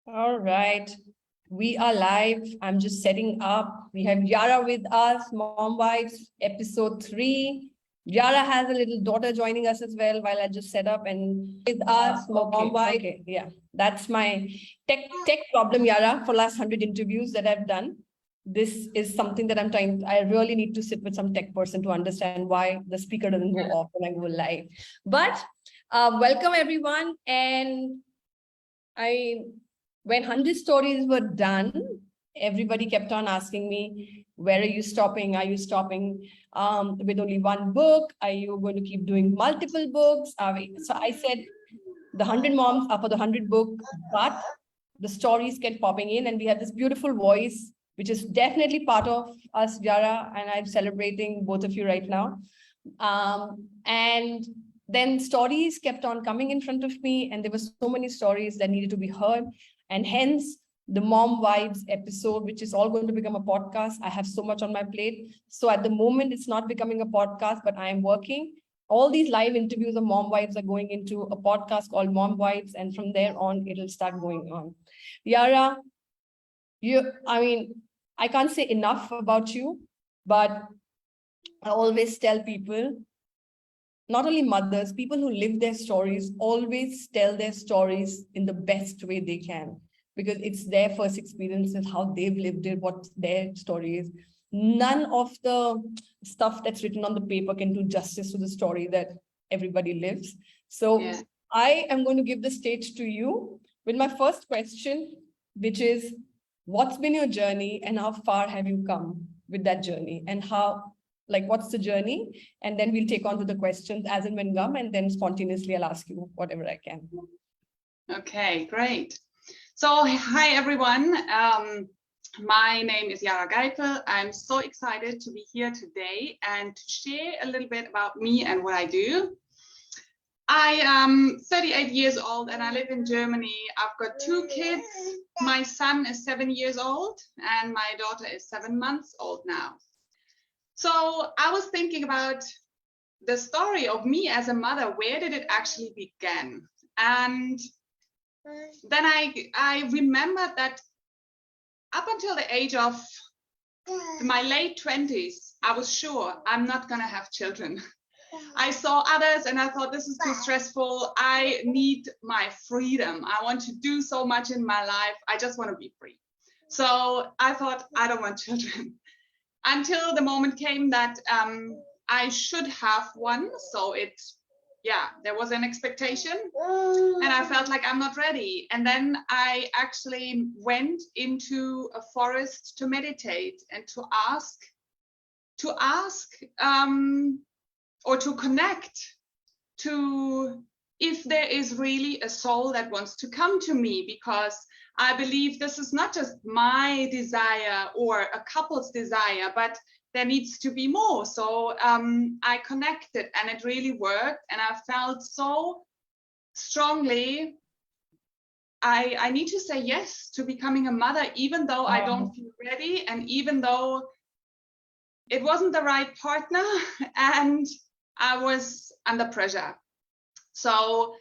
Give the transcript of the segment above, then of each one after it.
All right. We are live. I'm just setting up. We have Jara with us, Mom Wives, episode 3. Jara has a little daughter joining us as well while I just set up and with us, Mom Wives. Okay, yeah. That's my tech problem, Jara, for last 100 interviews that I've done. This is something that I really need to sit with some tech person to understand why the speaker doesn't go off when I go live. But welcome everyone. And I when 100 stories were done, everybody kept on asking me, where are you stopping? Are you stopping with only one book? Are you going to keep doing multiple books? So I said, the 100 moms are for the 100 book, but the stories kept popping in, and we have this beautiful voice, which is definitely part of us, Jara, and I'm celebrating both of you right now. And then stories kept on coming in front of me, and there were so many stories that needed to be heard. And hence the Mom Wives episode, which is all going to become a podcast. I have so much on my plate. So at the moment, it's not becoming a podcast, but I am working. All these live interviews of Mom Wives are going into a podcast called Mom Wives. And from there on, it'll start going on. Jara, I can't say enough about you, but I always tell people, not only mothers, people who live their stories always tell their stories in the best way they can, because it's their first experiences, how they've lived it, what their story is. None of the stuff that's written on the paper can do justice to the story that everybody lives. So yeah. I am going to give the stage to you with my first question, which is, what's been your journey and how far have you come with that journey, and what's the journey? And then we'll take on to the questions as and when come, and then spontaneously I'll ask you whatever I can. Okay, great. So hi everyone. My name is Jara Geipel. I'm so excited to be here today and to share a little bit about me and what I do. I am 38 years old and I live in Germany. I've got 2 kids. My son is 7 years old and my daughter is 7 months old now. So I was thinking about the story of me as a mother. Where did it actually begin? And then I remembered that up until the age of my late 20s, I was sure I'm not going to have children. I saw others and I thought, this is too stressful. I need my freedom. I want to do so much in my life. I just want to be free. So I thought, I don't want children. Until the moment came that I should have one. So there was an expectation and I felt like I'm not ready. And then I actually went into a forest to meditate and to ask or to connect to if there is really a soul that wants to come to me, because I believe this is not just my desire or a couple's desire, but there needs to be more. So I connected and it really worked. And I felt so strongly, I need to say yes to becoming a mother, even though I don't feel ready. And even though it wasn't the right partner and I was under pressure. So,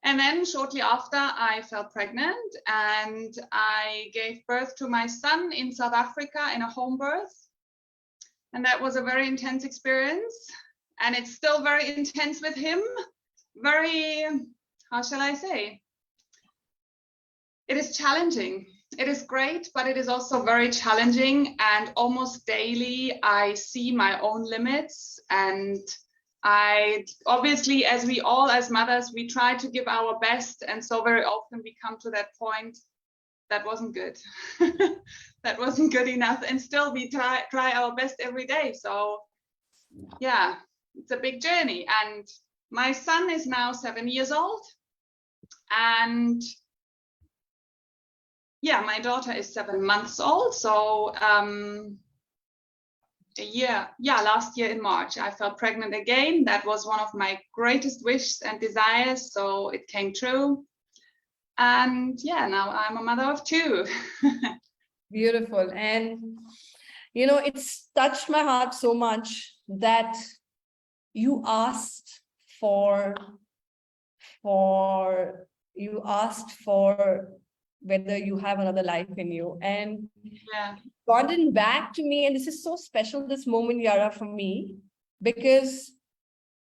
and then shortly after I fell pregnant and I gave birth to my son in South Africa in a home birth. And that was a very intense experience. And it's still very intense with him. Very, how shall I say? It is challenging. It is great, but it is also very challenging. And almost daily, I see my own limits. And I obviously, as we all as mothers, we try to give our best. And so very often we come to that point that wasn't good. That wasn't good enough. And still we try our best every day. So yeah, it's a big journey. And my son is now 7 years old. And yeah, my daughter is 7 months old. So last year in March, I fell pregnant again. That was one of my greatest wishes and desires. So it came true. And yeah, now I'm a mother of 2. Beautiful. And, it's touched my heart so much that you asked for whether you have another life in you. And Yeah. gotten back to me, and this is so special, this moment, Yara, for me, because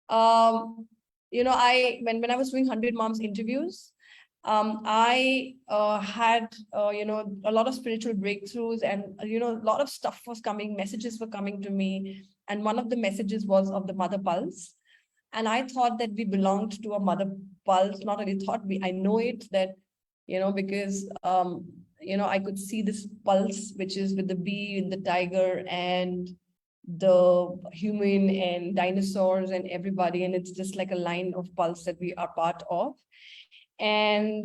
when I was doing 100 Moms interviews, I had a lot of spiritual breakthroughs, and a lot of stuff was coming, messages were coming to me, and one of the messages was of the mother pulse. And I thought that we belonged to a mother pulse. Not only thought, I know it, that because I could see this pulse, which is with the bee and the tiger and the human and dinosaurs and everybody, and it's just like a line of pulse that we are part of. And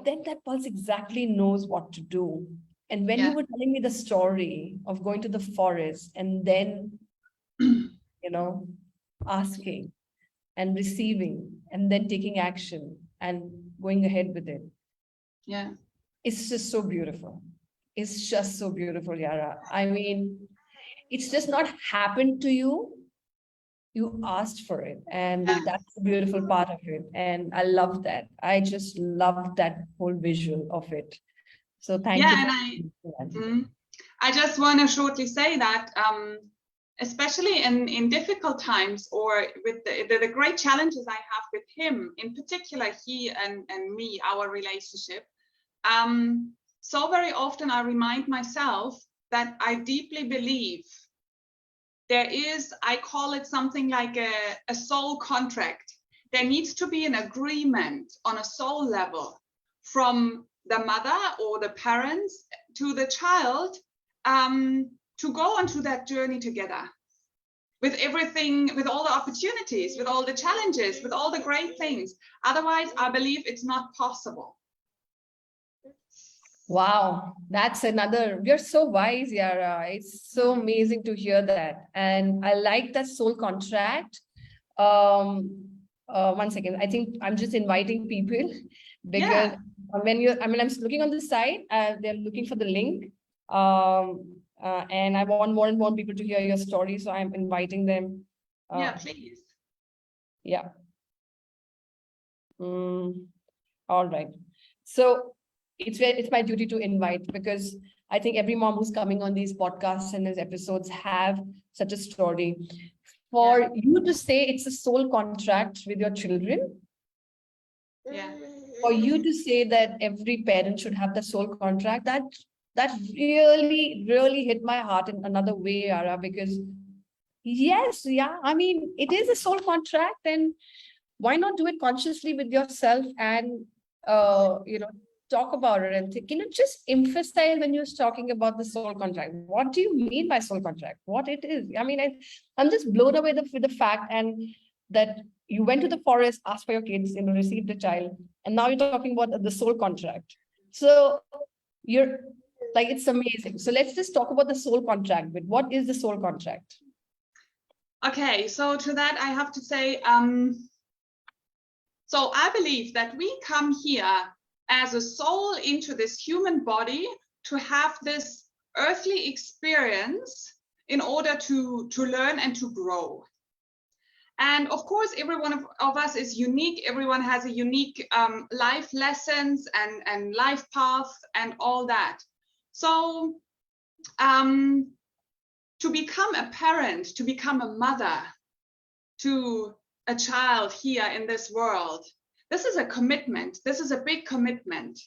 then that pulse exactly knows what to do. And when you were telling me the story of going to the forest and then asking and receiving and then taking action and going ahead with it, it's just so beautiful. It's just so beautiful, Yara. I mean, it's just not happened to you. You asked for it, and that's the beautiful part of it. And I love that. I just love that whole visual of it. So thank you. And I just want to shortly say that, especially in difficult times, or with the great challenges I have with him, in particular, he and me, our relationship, so very often I remind myself that I deeply believe there is, I call it something like a soul contract. There needs to be an agreement on a soul level from the mother or the parents to the child, to go onto that journey together with everything, with all the opportunities, with all the challenges, with all the great things. Otherwise, I believe it's not possible. Wow, that's another, you're so wise, Yara. It's so amazing to hear that. And I like that soul contract. One second, I think I'm just inviting people, because I'm looking on the site, they're looking for the link. And I want more and more people to hear your story, so I'm inviting them. Please. Yeah. All right. So it's my duty to invite, because I think every mom who's coming on these podcasts and these episodes have such a story. For you to say it's a soul contract with your children, for you to say that every parent should have the soul contract, that really, really hit my heart in another way, Yara, because I mean, it is a soul contract, and why not do it consciously with yourself and talk about it and think, just emphasize when you're talking about the soul contract. What do you mean by soul contract? What it is? I mean, I'm just blown away with the fact, and that you went to the forest, asked for your kids, received the child, and now you're talking about the soul contract. So you're like, it's amazing. So let's just talk about the soul contract. But what is the soul contract? Okay, so to that I have to say, so I believe that we come here as a soul into this human body to have this earthly experience in order to learn and to grow. And of course, every one of us is unique. Everyone has a unique life lessons and life path and all that. So to become a parent, to become a mother to a child here in this world, this is a commitment. This is a big commitment.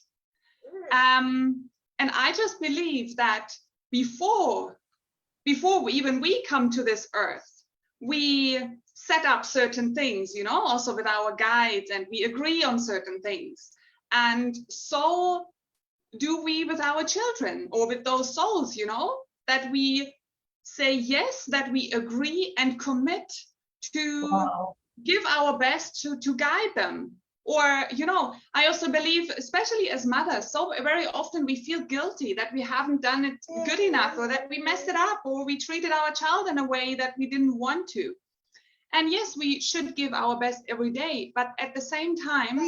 And I just believe that before we come to this earth, we set up certain things, also with our guides, and we agree on certain things. And so do we with our children, or with those souls, that we say yes, that we agree and commit to give our best to guide them. Or, I also believe, especially as mothers, so very often we feel guilty that we haven't done it good enough, or that we messed it up, or we treated our child in a way that we didn't want to. And yes, we should give our best every day, but at the same time,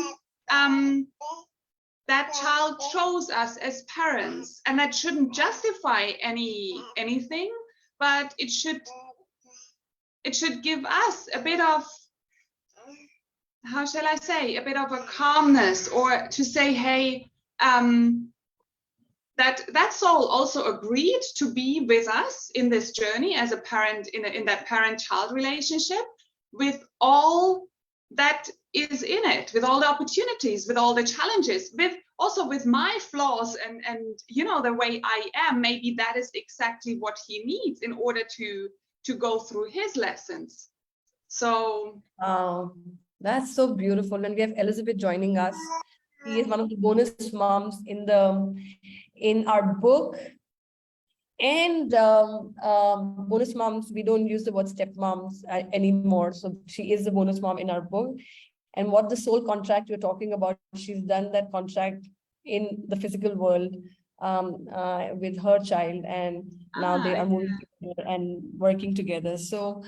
that child chose us as parents, and that shouldn't justify anything, but it should give us a bit of, how shall I say, a bit of a calmness, or to say, hey, that soul also agreed to be with us in this journey as a parent, in that parent-child relationship, with all that is in it, with all the opportunities, with all the challenges, with also with my flaws and you know, the way I am. Maybe that is exactly what he needs in order to go through his lessons. So that's so beautiful. And we have Elizabeth joining us. She is one of the bonus moms in our book. And bonus moms, we don't use the word stepmoms anymore. So she is the bonus mom in our book. And what the soul contract you're talking about, she's done that contract in the physical world with her child, and now they are moving together and working together. So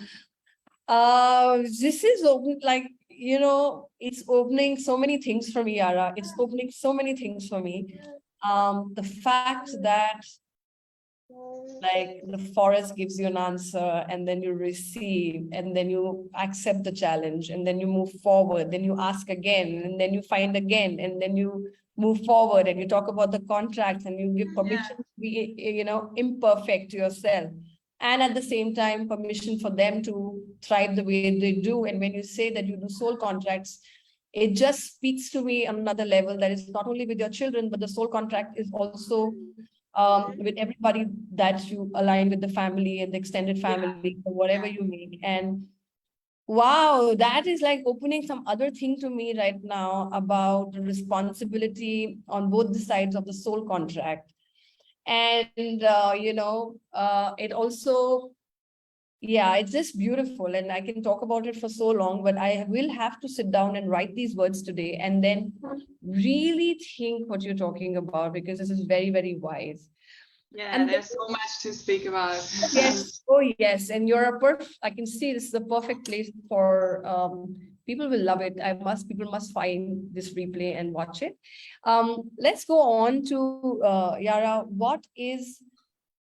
this is open, like, you know, it's opening so many things for me, Yara. It's opening so many things for me. The fact that, like, the forest gives you an answer, and then you receive, and then you accept the challenge, and then you move forward, then you ask again, and then you find again, and then you move forward, and you talk about the contracts, and you give permission to be, you know, imperfect to yourself, and at the same time permission for them to thrive the way they do. And when you say that you do soul contracts, it just speaks to me on another level, that is not only with your children, but the soul contract is also with everybody that you align with, the family and the extended family, or whatever you make. And wow, that is like opening some other thing to me right now about the responsibility on both the sides of the soul contract. And you know, it also, yeah, it's just beautiful, and I can talk about it for so long, but I will have to sit down and write these words today, and then really think what you're talking about, because this is very, very wise. Yeah, And there's so much to speak about. yes, oh yes, and you're a perfect, I can see this is the perfect place for people will love it. People must find this replay and watch it. Let's go on to Yara. What is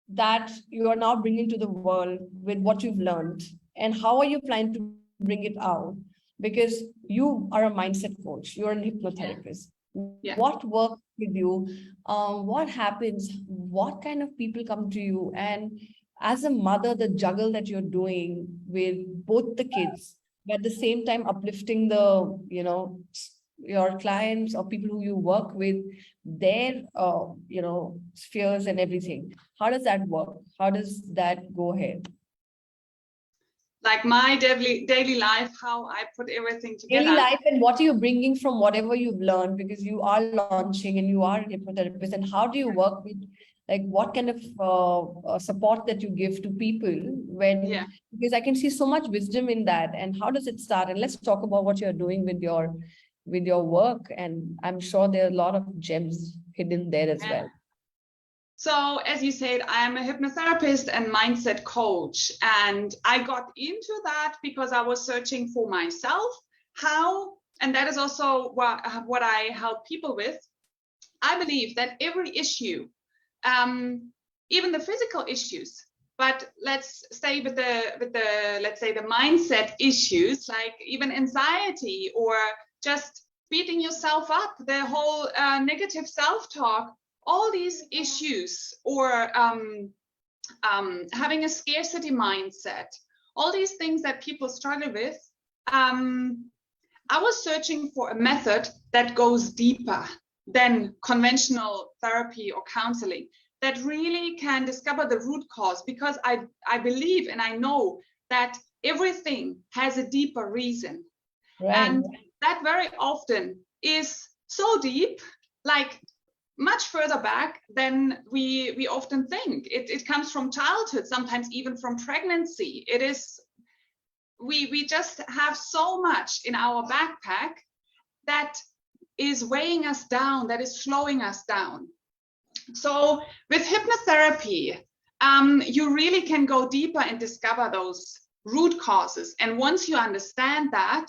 that you are now bringing to the world with what you've learned, and how are you planning to bring it out? Because you are a mindset coach, you're a hypnotherapist. Yeah. What works with you? What happens? What kind of people come to you? And as a mother, the juggle that you're doing with both the kids, but at the same time uplifting the, you know, your clients or people who you work with, their you know, spheres and everything. How does that work? How does that go ahead? Like my daily life, how I put everything together. Daily life, and what are you bringing from whatever you've learned, because you are launching and you are a hypnotherapist, and how do you work with, like, what kind of support that you give to people when, because I can see so much wisdom in that, and how does it start? And let's talk about what you're doing with your work, and I'm sure there are a lot of gems hidden there as well. So as you said, I am a hypnotherapist and mindset coach. And I got into that because I was searching for myself how, and that is also what I help people with. I believe that every issue, even the physical issues, but let's stay with the let's say the mindset issues, like even anxiety or just beating yourself up, the whole negative self-talk, all these issues, or having a scarcity mindset, all these things that people struggle with. I was searching for a method that goes deeper than conventional therapy or counseling, that really can discover the root cause, because I believe and I know that everything has a deeper reason. Right. And that very often is so deep, like much further back than we often think. It comes from childhood, sometimes even from pregnancy. It is, we just have so much in our backpack that is weighing us down, that is slowing us down. So with hypnotherapy, you really can go deeper and discover those root causes. And once you understand that,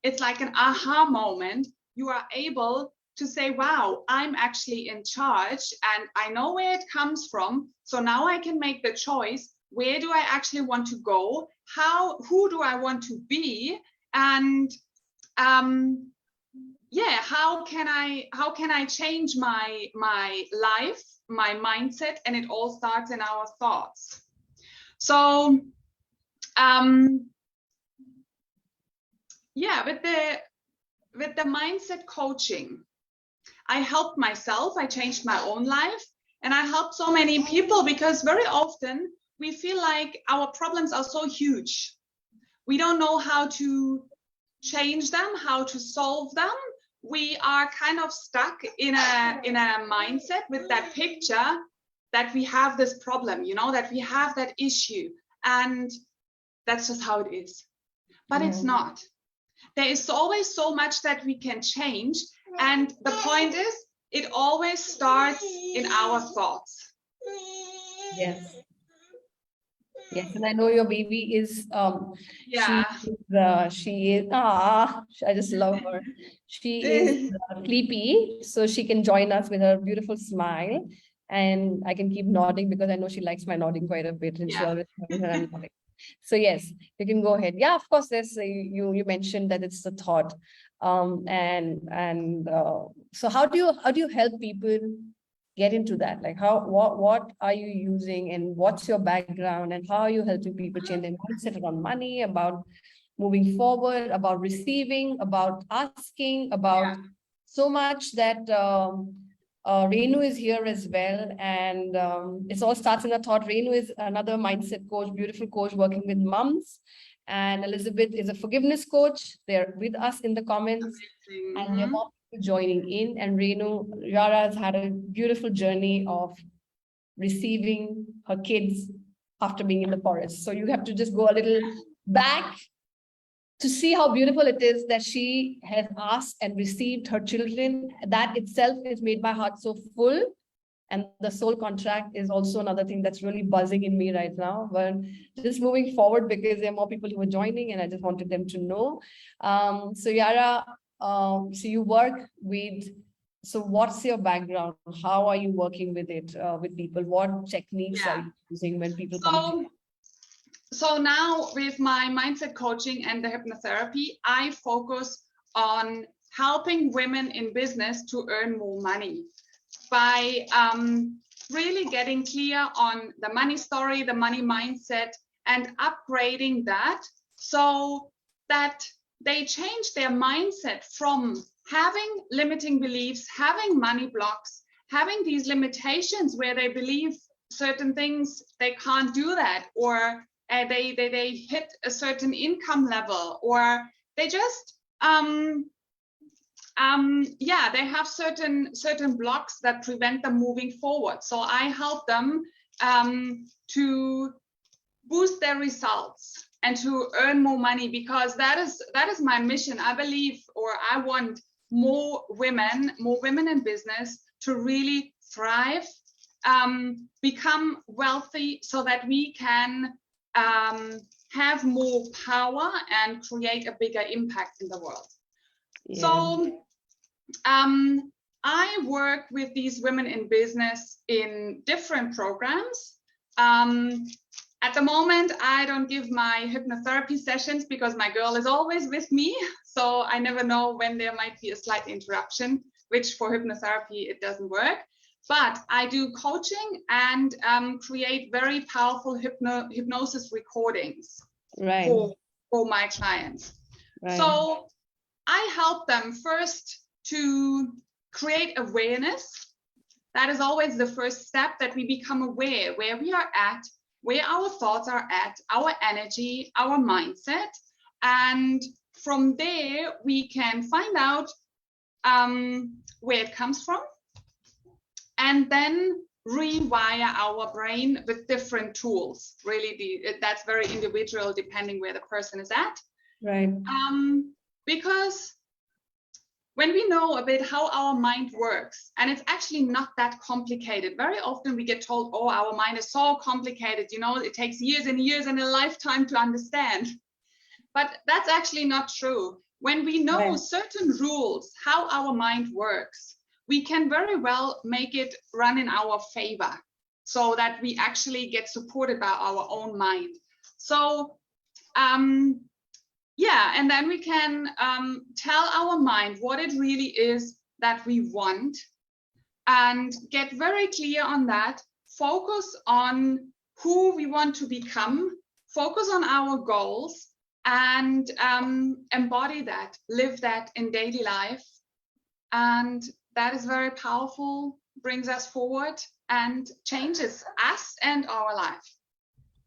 it's like an aha moment. You are able to say, wow, I'm actually in charge and I know where it comes from. So now I can make the choice. Where do I actually want to go? Who do I want to be? And yeah, how can I change my life, my mindset? And it all starts in our thoughts. So yeah, with the mindset coaching, I helped myself, I changed my own life, and I helped so many people, because very often we feel like our problems are so huge. We don't know how to change them, how to solve them. We are kind of stuck in a mindset with that picture that we have this problem, you know, that we have that issue, and that's just how it is. But it's not. There is always so much that we can change, and the point is, it always starts in our thoughts. Yes. Yes, and I know your baby is Yeah. she is I just love her. She is sleepy, so she can join us with her beautiful smile, and I can keep nodding because I know she likes my nodding quite a bit, and she Yeah. always smiles when I'm nodding. So yes, you can go ahead. Yeah, of course. There's you mentioned that it's the thought, so how do you help people get into that? Like what are you using, and what's your background, and how are you helping people change their mindset around money, about moving forward, about receiving, about asking, about so much that Renu is here as well, and it all starts in a thought. Renu is another mindset coach, beautiful coach working with moms, and Elizabeth is a forgiveness coach. They're with us in the comments, and they're more people joining in. And Renu, Jara has had a beautiful journey of receiving her kids after being in the forest. So you have to just go a little back to see how beautiful it is that she has asked and received her children. That itself is made my heart so full. And the soul contract is also another thing that's really buzzing in me right now. But just moving forward, because there are more people who are joining, and I just wanted them to know. So Yara, so you work with, so what's your background? How are you working with it, with people? What techniques are you using when people come to you? So now with my mindset coaching and the hypnotherapy, I focus on helping women in business to earn more money by really getting clear on the money story, the money mindset, and upgrading that so that they change their mindset from having limiting beliefs, having money blocks, having these limitations where they believe certain things they can't do that, or they hit a certain income level, or they just they have certain blocks that prevent them moving forward. So I help them to boost their results and to earn more money, because that is my mission. I believe, or I want more women in business to really thrive, become wealthy, so that we can have more power and create a bigger impact in the world. Yeah. So I work with these women in business in different programs. At the moment, I don't give my hypnotherapy sessions because my girl is always with me. So I never know when there might be a slight interruption, which for hypnotherapy, it doesn't work. But I do coaching and create very powerful hypnosis recordings for my clients. Right. So I help them first to create awareness. That is always the first step, that we become aware where we are at, where our thoughts are at, our energy, our mindset. And from there, we can find out where it comes from, and then rewire our brain with different tools. Really, that's very individual depending where the person is at. Right. Because when we know a bit how our mind works, and it's actually not that complicated. Very often we get told, oh, our mind is so complicated, you know, it takes years and years and a lifetime to understand. But that's actually not true. When we know certain rules, how our mind works, we can very well make it run in our favor, so that we actually get supported by our own mind. So yeah, and then we can tell our mind what it really is that we want and get very clear on that. Focus on who we want to become, focus on our goals, and embody that, live that in daily life. And that is very powerful, brings us forward and changes us and our life.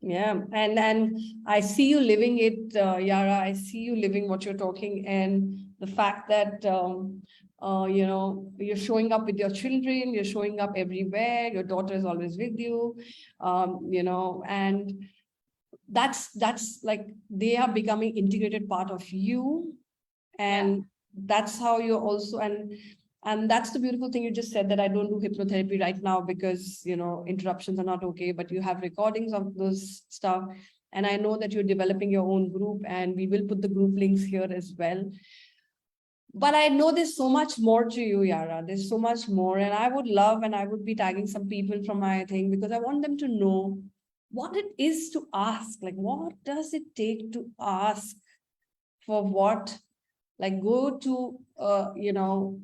Yeah, and I see you living it, Yara. I see you living what you're talking, and the fact that you know, you're showing up with your children, you're showing up everywhere. Your daughter is always with you, you know, and that's like they are becoming integrated part of you, and that's how you're also and that's the beautiful thing you just said, that I don't do hypnotherapy right now because, you know, interruptions are not okay, but you have recordings of those stuff. And I know that you're developing your own group, and we will put the group links here as well. But I know there's so much more to you, Yara. There's so much more. And I would love, and I would be tagging some people from my thing because I want them to know what it is to ask. Like, what does it take to ask for what? Like, go to, you know,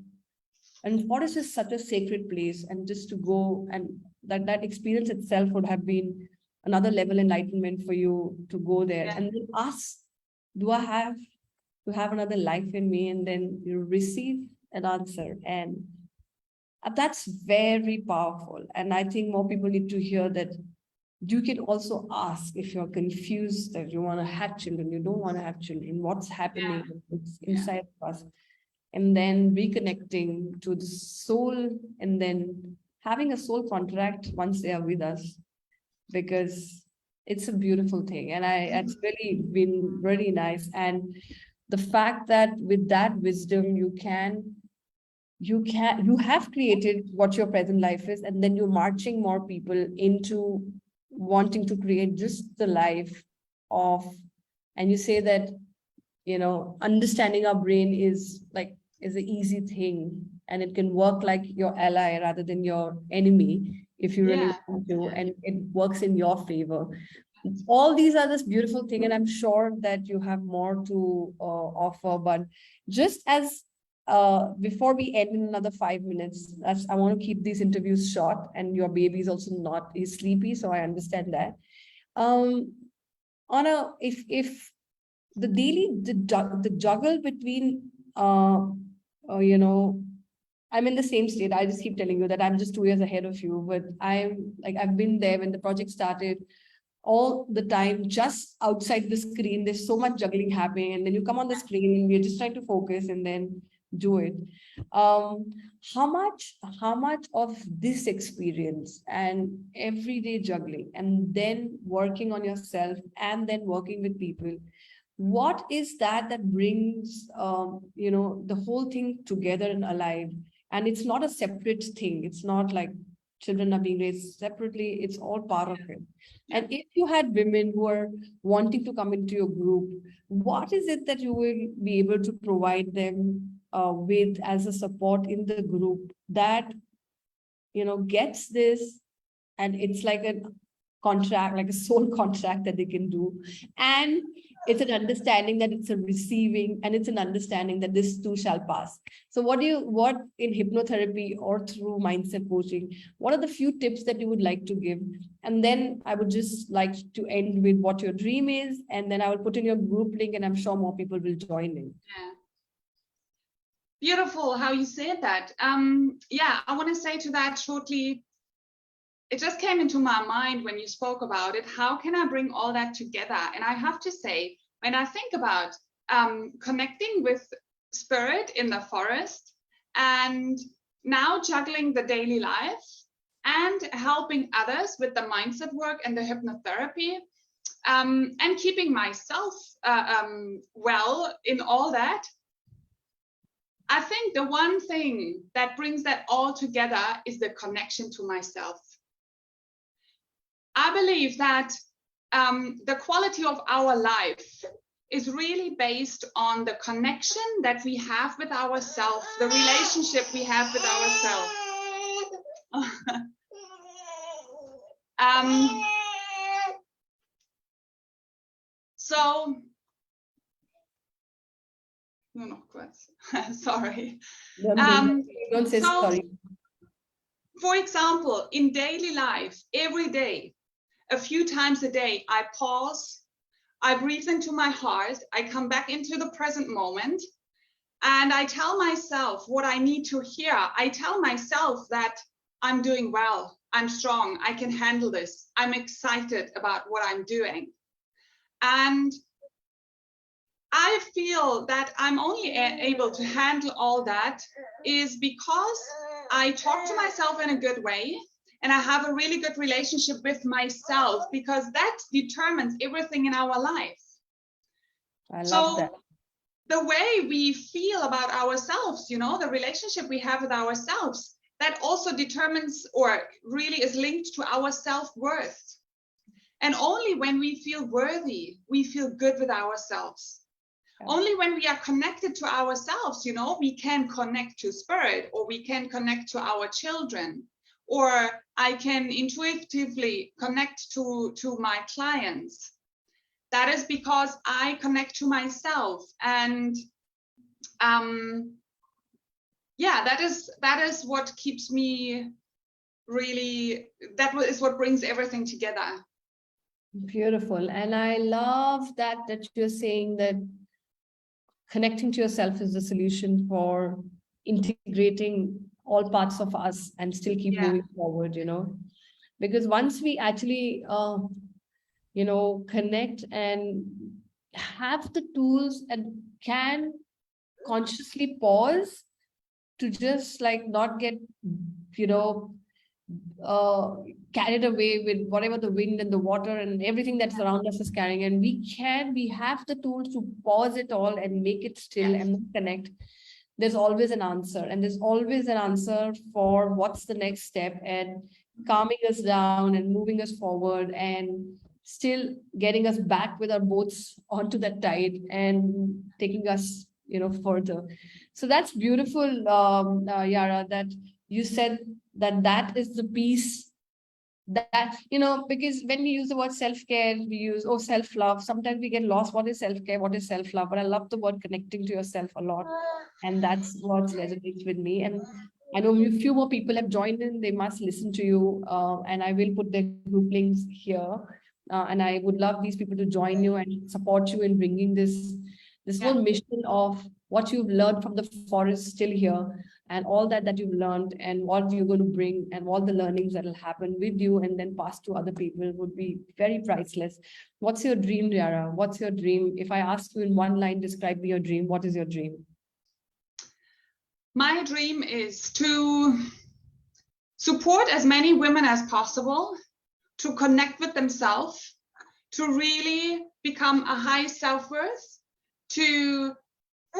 and forest is such a sacred place, and just to go, and that experience itself would have been another level enlightenment for you to go there and then ask, do I have to have another life in me? And then you receive an answer, and that's very powerful. And I think more people need to hear that you can also ask if you're confused, that you want to have children, you don't want to have children, what's happening it's inside of us, and then reconnecting to the soul, and then having a soul contract once they are with us, because it's a beautiful thing. And it's really been really nice. And the fact that with that wisdom you have created what your present life is, and then you're marching more people into wanting to create just the life of, and you say that, you know, understanding our brain is an easy thing, and it can work like your ally rather than your enemy if you really want to, and it works in your favor. All these are this beautiful thing, and I'm sure that you have more to offer. But just as before we end in another 5 minutes, I want to keep these interviews short, and your baby is also not is sleepy, so I understand that. On a if the daily the juggle between you know, I'm in the same state. I just keep telling you that I'm just 2 years ahead of you, but I'm like, I've been there when the project started all the time, just outside the screen. There's so much juggling happening, and then you come on the screen and we're just trying to focus and then do it. Um, how much of this experience and everyday juggling, and then working on yourself, and then working with people, what is that brings you know, the whole thing together and alive? And it's not a separate thing. It's not like children are being raised separately. It's all part of it. And if you had women who are wanting to come into your group, what is it that you will be able to provide them with as a support in the group that, you know, gets this, and it's like a contract, like a soul contract that they can do. And it's an understanding that it's a receiving, and it's an understanding that this too shall pass. So what in hypnotherapy or through mindset coaching, what are the few tips that you would like to give? And then I would just like to end with what your dream is, and then I will put in your group link, and I'm sure more people will join in. Yeah. Beautiful how you said that. Yeah, I want to say to that shortly, it just came into my mind when you spoke about it. How can I bring all that together? And I have to say, when I think about connecting with spirit in the forest, and now juggling the daily life and helping others with the mindset work and the hypnotherapy, and keeping myself well in all that, I think the one thing that brings that all together is the connection to myself. I believe that the quality of our life is really based on the connection that we have with ourselves, the relationship we have with ourselves. So nur noch kurz. Sorry. Don't say So, sorry. for example, in daily life, every day, a few times a day, I pause, I breathe into my heart, I come back into the present moment, and I tell myself what I need to hear. I tell myself that I'm doing well, I'm strong, I can handle this, I'm excited about what I'm doing. And I feel that I'm only able to handle all that is because I talk to myself in a good way, and I have a really good relationship with myself, because that determines everything in our life. I love that. The way we feel about ourselves, you know, the relationship we have with ourselves, that also determines, or really is linked to our self-worth. And only when we feel worthy, we feel good with ourselves. Yeah. Only when we are connected to ourselves, you know, we can connect to spirit, or we can connect to our children, or I can intuitively connect to my clients. That is because I connect to myself. And yeah, that is what keeps me really, that is what brings everything together. Beautiful. And I love that you're saying that connecting to yourself is the solution for integrating all parts of us and still keep moving forward, you know, because once we actually you know, connect and have the tools and can consciously pause to just like not get, you know, carried away with whatever the wind and the water and everything that's around us is carrying. And we have the tools to pause it all and make it still and connect. There's always an answer, and there's always an answer for what's the next step, and calming us down and moving us forward and still getting us back with our boats onto that tide and taking us, you know, further. So that's beautiful, Yara, that you said that is the piece that, you know, because when we use the word self-care, we use, oh, self-love, sometimes we get lost. What is self-care, what is self-love? But I love the word connecting to yourself a lot, and that's what resonates with me. And I know a few more people have joined in. They must listen to you, and I will put their group links here, and I would love these people to join you and support you in bringing this whole mission of what you've learned from the forest still here, and all that you've learned, and what you're going to bring, and all the learnings that will happen with you and then pass to other people would be very priceless. What's your dream, Jara? What's your dream? If I ask you in one line, describe me your dream, what is your dream? My dream is to support as many women as possible to connect with themselves, to really become a high self-worth, to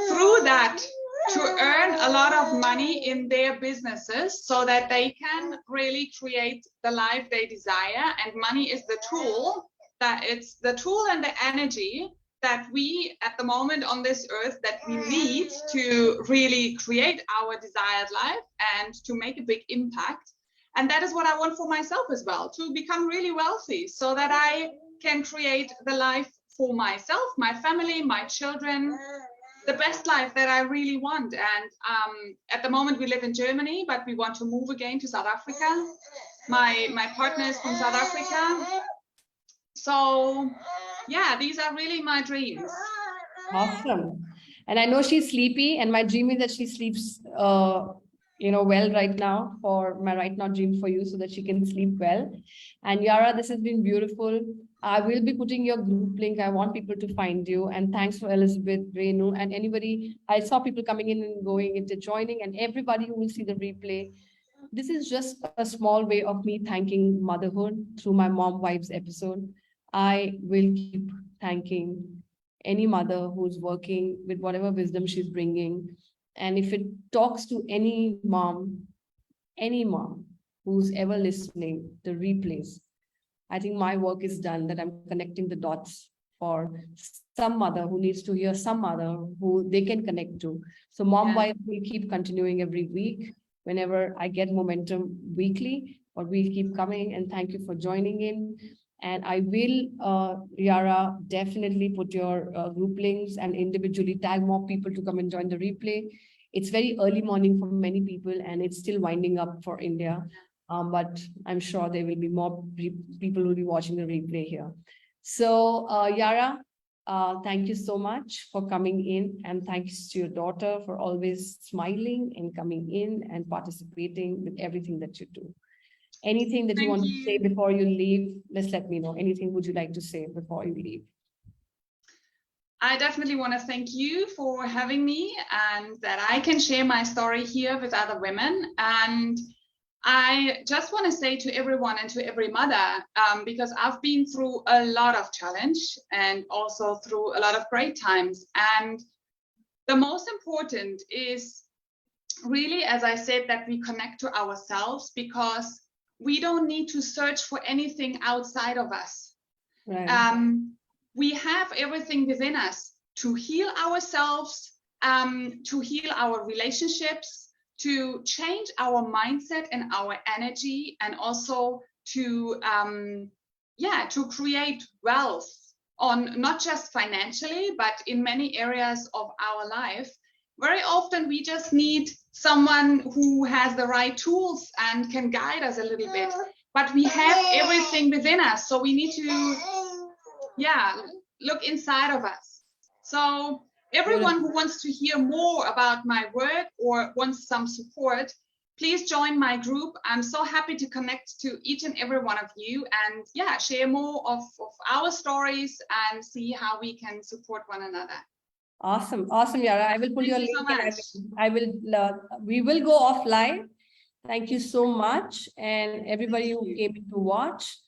through that to earn a lot of money in their businesses so that they can really create the life they desire. And money is the tool, that it's the tool and the energy that we at the moment on this earth that we need to really create our desired life and to make a big impact. And that is what I want for myself as well, to become really wealthy so that I can create the life for myself, my family, my children, the best life that I really want. And at the moment we live in Germany, but we want to move again to South Africa. My partner is from South Africa. So yeah, these are really my dreams. Awesome. And I know she's sleepy, and my dream is that she sleeps you know, well right now, for my right now dream for you, so that she can sleep well. And Yara, this has been beautiful. I will be putting your group link. I want people to find you. And thanks for Elizabeth, Renu, and anybody. I saw people coming in and going into joining, and everybody who will see the replay. This is just a small way of me thanking motherhood through my Mom Wives episode. I will keep thanking any mother who's working with whatever wisdom she's bringing. And if it talks to any mom who's ever listening, the replays, I think my work is done, that I'm connecting the dots for some mother who needs to hear some mother who they can connect to. So Mom Wives will keep continuing every week whenever I get momentum weekly, or we'll keep coming. And thank you for joining in. And I will, Yara, definitely put your group links and individually tag more people to come and join the replay. It's very early morning for many people and it's still winding up for India. But I'm sure there will be more people who will be watching the replay here. So, Yara, thank you so much for coming in, and thanks to your daughter for always smiling and coming in and participating with everything that you do. Anything that you Thank want to you. say before you leave, just let me know. Anything would you like to say before you leave? I definitely want to thank you for having me and that I can share my story here with other women. And I just want to say to everyone and to every mother, because I've been through a lot of challenge and also through a lot of great times. And the most important is really, as I said, that we connect to ourselves, because we don't need to search for anything outside of us. Right. We have everything within us to heal ourselves, to heal our relationships, to change our mindset and our energy, and also to to create wealth, on not just financially, but in many areas of our life. Very often we just need someone who has the right tools and can guide us a little bit, but we have everything within us, so we need to look inside of us. So everyone who wants to hear more about my work or wants some support, please join my group. I'm so happy to connect to each and every one of you and share more of our stories and see how we can support one another. Awesome. Awesome, Yara. I will put Thank your you link so and much. we will go offline. Thank you so much. And everybody who came in to watch,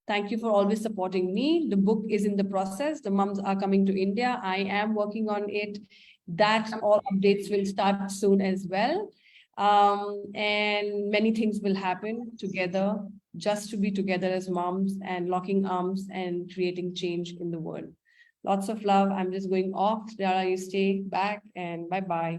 thank you for always supporting me. The book is in the process. The moms are coming to India. I am working on it. That all updates will start soon as well. And many things will happen together, just to be together as moms and locking arms and creating change in the world. Lots of love. I'm just going off. Yara, you stay back, and bye-bye.